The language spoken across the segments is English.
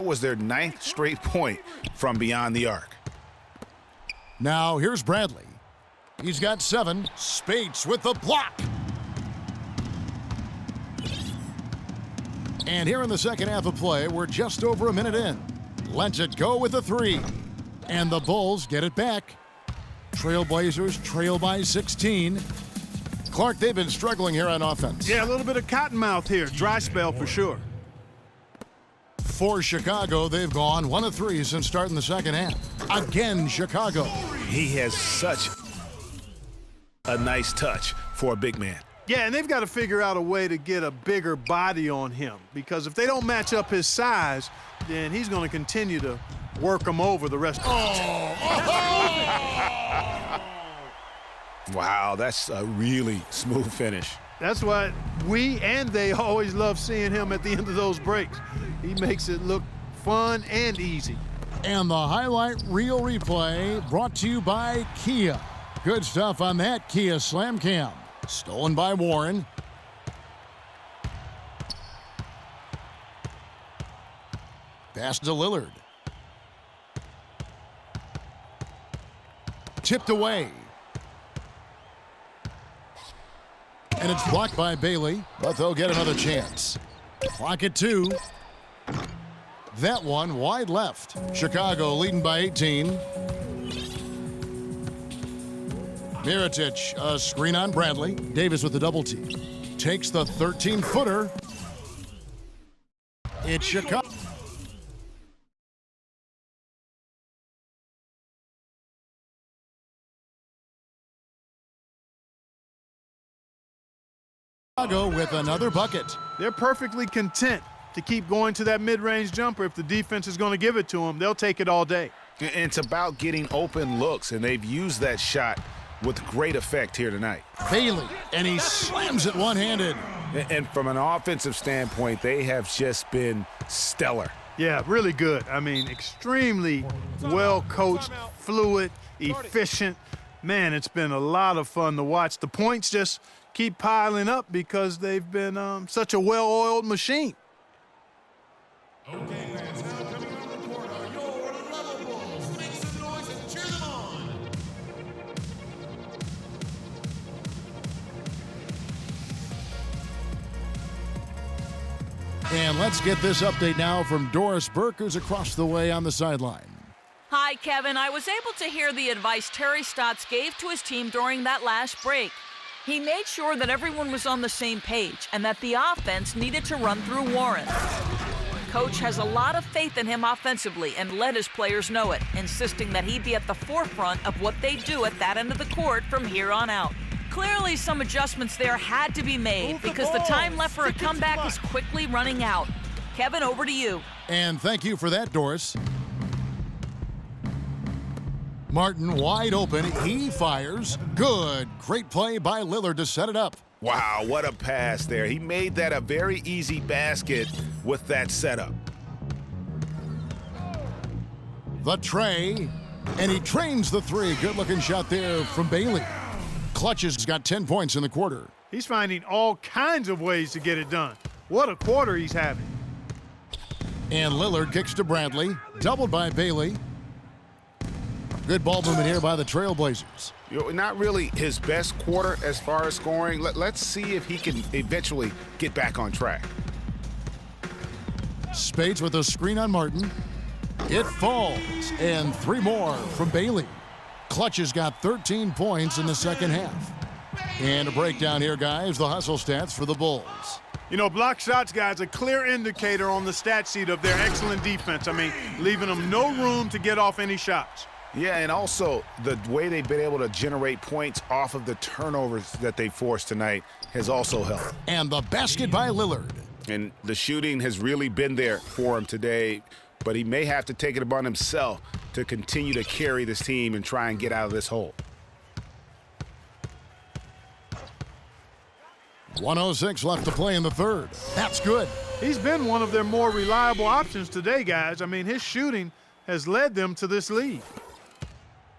was their 9th straight point from beyond the arc. Now here's Bradley. He's got 7. Spates with the block. And here in the second half of play, we're just over a minute in. Lets it go with a 3. And the Bulls get it back. Trailblazers trail by 16. Clark, they've been struggling here on offense. Yeah, a little bit of cottonmouth here. Dry spell for sure. For Chicago, they've gone 1 of 3 since starting the second half. Again, Chicago. He has such a nice touch for a big man. Yeah, and they've got to figure out a way to get a bigger body on him, because if they don't match up his size, then he's going to continue to work him over the rest of the Wow, that's a really smooth finish. That's why we and they always love seeing him at the end of those breaks. He makes it look fun and easy. And the highlight reel replay brought to you by Kia. Good stuff on that Kia Slam Cam. Stolen by Warren. Pass to Lillard. Tipped away. And it's blocked by Bailey, but they'll get another chance. Clock at 2. That one wide left. Chicago leading by 18. Mirotic, a screen on Bradley. Davis with the double T. Takes the 13-footer. It's Chicago. With another bucket. They're perfectly content to keep going to that mid-range jumper. If the defense is going to give it to them, they'll take it all day. And it's about getting open looks, and they've used that shot with great effect here tonight. Bailey, and he slams it one-handed. And from an offensive standpoint, they have just been stellar. Yeah, really good. I mean, extremely well-coached, fluid, efficient. Man, it's been a lot of fun to watch. The points just keep piling up because they've been such a well-oiled machine. Okay, fans, now coming on the court are your Level Bulls. Make some noise and cheer them on. And let's get this update now from Doris Burke, who's across the way on the sideline. Hi, Kevin. I was able to hear the advice Terry Stotts gave to his team during that last break. He made sure that everyone was on the same page and that the offense needed to run through Warren. Coach has a lot of faith in him offensively and let his players know it, insisting that he be at the forefront of what they do at that end of the court from here on out. Clearly, some adjustments there had to be made because the time left for a comeback is quickly running out. Kevin, over to you. And thank you for that, Doris. Martin wide open. He fires. Good. Great play by Lillard to set it up. Wow, what a pass there. He made that a very easy basket with that setup. The tray. And he trains the 3. Good-looking shot there from Bailey. Clutches got 10 points in the quarter. He's finding all kinds of ways to get it done. What a quarter he's having. And Lillard kicks to Bradley. Doubled by Bailey. Good ball movement here by the Trailblazers. Not really his best quarter as far as scoring. Let's see if he can eventually get back on track. Spades with a screen on Martin. It falls. And 3 more from Bailey. Clutch has got 13 points in the second half. And a breakdown here, guys. The hustle stats for the Bulls. You know, block shots, guys, a clear indicator on the stat sheet of their excellent defense. I mean, leaving them no room to get off any shots. Yeah, and also the way they've been able to generate points off of the turnovers that they forced tonight has also helped. And the basket by Lillard. And the shooting has really been there for him today, but he may have to take it upon himself to continue to carry this team and try and get out of this hole. 1:06 left to play in the third. That's good. He's been one of their more reliable options today, guys. I mean, his shooting has led them to this lead.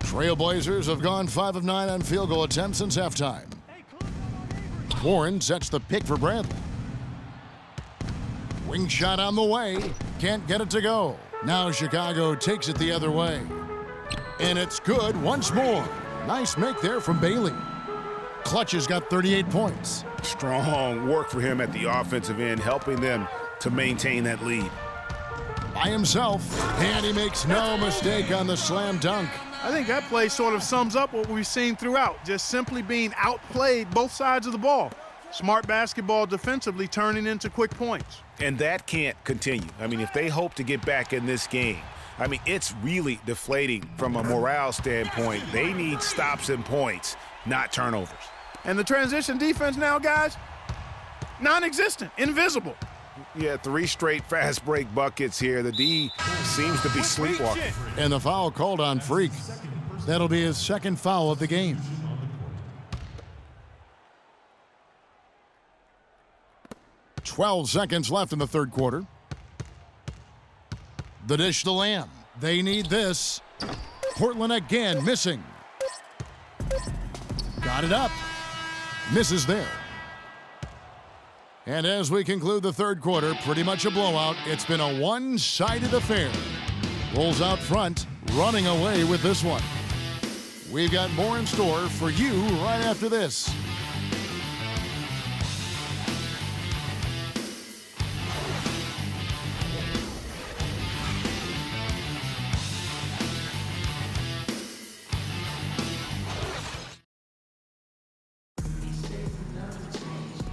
Trailblazers have gone 5 of 9 on field goal attempts since halftime. Warren sets the pick for Bradley. Wing shot on the way. can't get it to go. Now Chicago takes it the other way. And it's good once more. Nice make there from Bailey. Clutch has got 38 points. Strong work for him at the offensive end, helping them to maintain that lead. By himself, and he makes no mistake on the slam dunk. I think that play sort of sums up what we've seen throughout, just simply being outplayed both sides of the ball. Smart basketball defensively turning into quick points. And that can't continue. I mean, if they hope to get back in this game, I mean, it's really deflating from a morale standpoint. They need stops and points, not turnovers. And the transition defense now, guys, non-existent, invisible. Yeah, 3 straight fast break buckets here. The D seems to be sleepwalking. And the foul called on Freak. That'll be his second foul of the game. "12 seconds left in the third quarter. The dish to Lamb. They need this. Portland again missing. Got it up. Misses there. And as we conclude the third quarter, pretty much a blowout. It's been a one-sided affair. Bulls out front, running away with this one. We've got more in store for you right after this.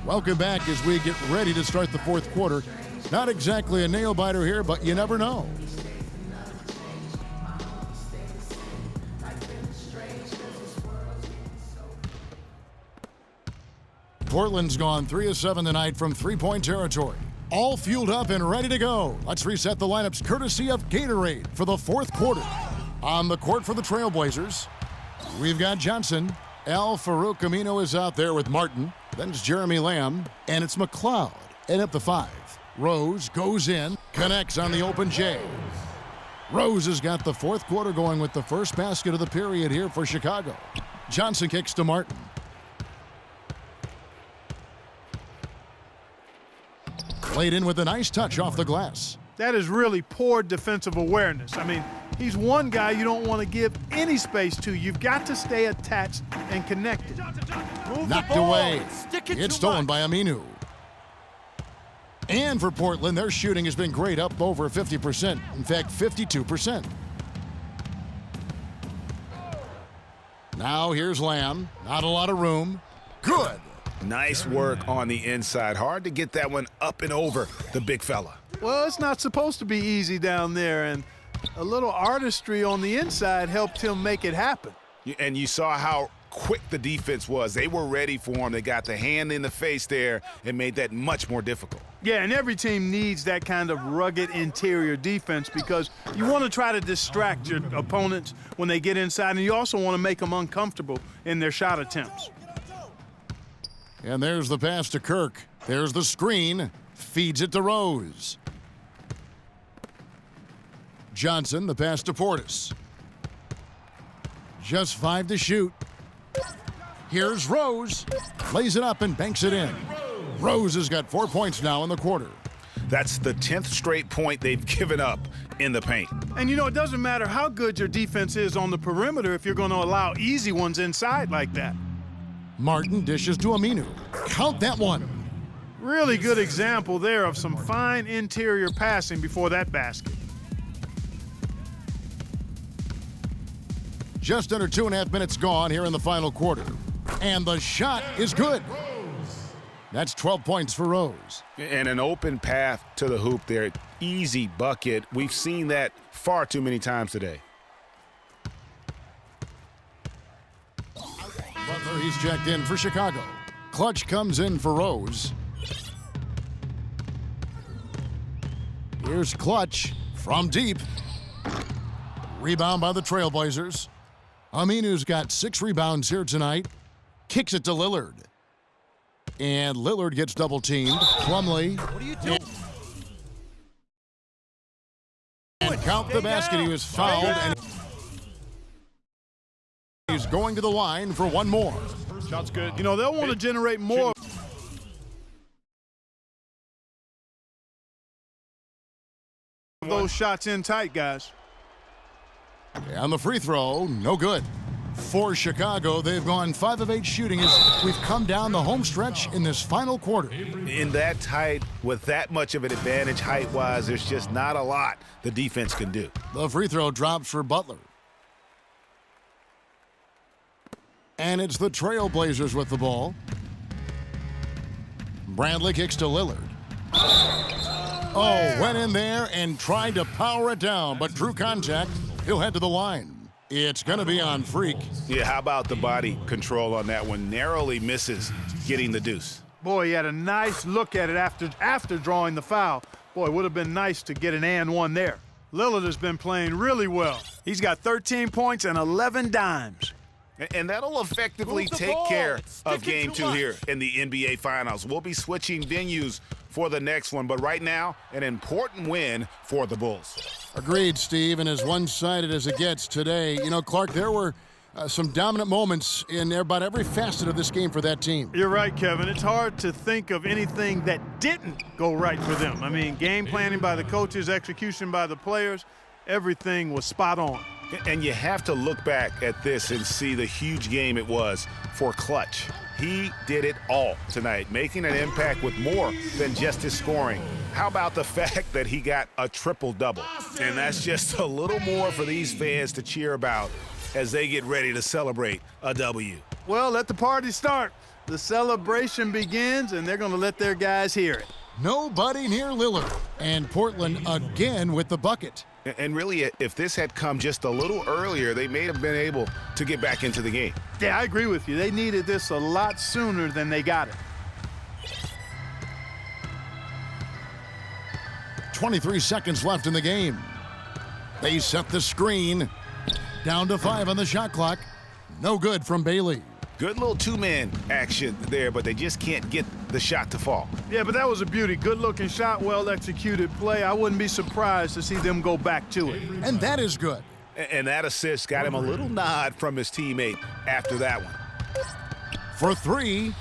Welcome back as we get ready to start the fourth quarter. Not exactly a nail-biter here, but you never know. Portland's gone 3 of 7 tonight from three-point territory. All fueled up and ready to go. Let's reset the lineups courtesy of Gatorade for the fourth quarter. On the court for the Trailblazers, we've got Johnson. Al Farouk Amino is out there with Martin. Then it's Jeremy Lamb, and it's McLeod. And up the 5. Rose goes in, connects on the open J. Rose has got the fourth quarter going with the first basket of the period here for Chicago. Johnson kicks to Martin. Played in with a nice touch off the glass. That is really poor defensive awareness. I mean, he's one guy you don't want to give any space to. You've got to stay attached and connected. Knocked away. It's stolen by Aminu. And for Portland, their shooting has been great, up over 50%. In fact, 52%. Now here's Lamb. Not a lot of room. Good. Nice work on the inside. Hard to get that one up and over the big fella. Well, it's not supposed to be easy down there, and a little artistry on the inside helped him make it happen. And you saw how quick the defense was. They were ready for him. They got the hand in the face there and made that much more difficult. Yeah, and every team needs that kind of rugged interior defense because you want to try to distract your opponents when they get inside, and you also want to make them uncomfortable in their shot attempts. And there's the pass to Kirk. There's the screen. Feeds it to Rose. Johnson, the pass to Portis. Just 5 to shoot. Here's Rose. Lays it up and banks it in. Rose has got 4 points now in the quarter. That's the 10th straight point they've given up in the paint. And, you know, it doesn't matter how good your defense is on the perimeter if you're going to allow easy ones inside like that. Martin dishes to Aminu. Count that one. Really good example there of some fine interior passing before that basket. Just under 2.5 minutes gone here in the final quarter. And the shot is good. That's 12 points for Rose. And an open path to the hoop there. Easy bucket. We've seen that far too many times today. Butler, he's checked in for Chicago. Clutch comes in for Rose. Here's Clutch from deep. Rebound by the Trailblazers. Aminu's got 6 rebounds here tonight. Kicks it to Lillard. And Lillard gets double-teamed. Plumlee. What are you doing? And count the basket. He was fouled. And he's going to the line for one more. Shot's good. You know, they'll want to generate more. Those shots in tight, guys. And the free throw, no good. For Chicago, they've gone 5 of 8 shooting as we've come down the home stretch in this final quarter. In that tight, with that much of an advantage height-wise, there's just not a lot the defense can do. The free throw drops for Butler. And it's the Trailblazers with the ball. Bradley kicks to Lillard. Oh, went in there and tried to power it down, but drew contact. He'll head to the line. It's going to be on Freak. Yeah, how about the body control on that one? Narrowly misses getting the deuce. Boy, he had a nice look at it after drawing the foul. Boy, it would have been nice to get an and one there. Lillard has been playing really well. He's got 13 points and 11 dimes. And that'll effectively take care of Game 2 here in the NBA Finals. We'll be switching venues for the next one, but right now, an important win for the Bulls. Agreed, Steve, and as one-sided as it gets today, you know, Clark, there were some dominant moments in about every facet of this game for that team. You're right, Kevin. It's hard to think of anything that didn't go right for them. I mean, game planning by the coaches, execution by the players, everything was spot on. And you have to look back at this and see the huge game it was for Clutch. He did it all tonight, making an impact with more than just his scoring. How about the fact that he got a triple-double? And that's just a little more for these fans to cheer about as they get ready to celebrate a W. Well, let the party start. The celebration begins, and they're going to let their guys hear it. Nobody near Lillard. And Portland again with the bucket. And really, if this had come just a little earlier, they may have been able to get back into the game. Yeah, I agree with you. They needed this a lot sooner than they got it. 23 seconds left in the game. They set the screen. Down to 5 on the shot clock. No good from Bailey. Good little two-man action there, but they just can't get the shot to fall. Yeah, but that was a beauty. Good-looking shot, well-executed play. I wouldn't be surprised to see them go back to it. And that is good. And that assist got him a little nod from his teammate after that one. For 3.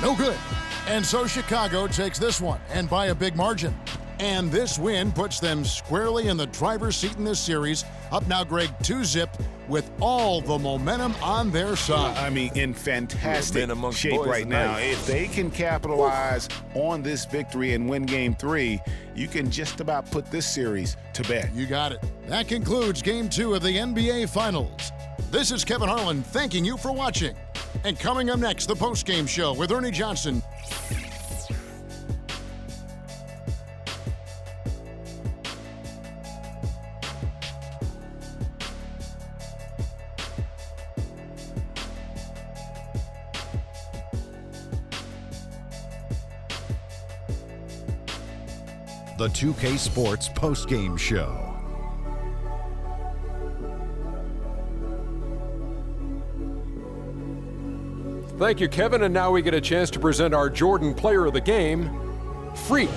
No good. And so Chicago takes this one, and by a big margin. And this win puts them squarely in the driver's seat in this series. Up now, Greg, 2-zip with all the momentum on their side. I mean, in fantastic shape right now. If they can capitalize on this victory and win Game 3, you can just about put this series to bed. You got it. That concludes Game 2 of the NBA Finals. This is Kevin Harlan thanking you for watching. And coming up next, the post-game show with Ernie Johnson. The 2K Sports post-game show. Thank you, Kevin, and now we get a chance to present our Jordan Player of the Game, Freak.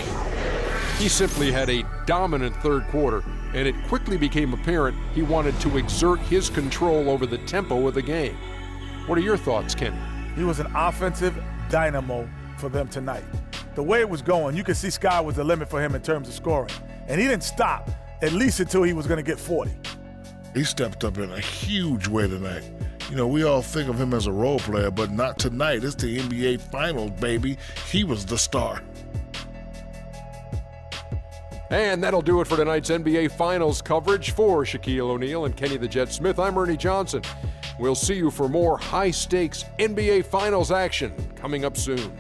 He simply had a dominant third quarter, and it quickly became apparent he wanted to exert his control over the tempo of the game. What are your thoughts, Kenny? He was an offensive dynamo for them tonight. The way it was going, you could see sky was the limit for him in terms of scoring. And he didn't stop, at least until he was going to get 40. He stepped up in a huge way tonight. You know, we all think of him as a role player, but not tonight. It's the NBA Finals, baby. He was the star. And that'll do it for tonight's NBA Finals coverage. For Shaquille O'Neal and Kenny the Jet Smith, I'm Ernie Johnson. We'll see you for more high-stakes NBA Finals action coming up soon.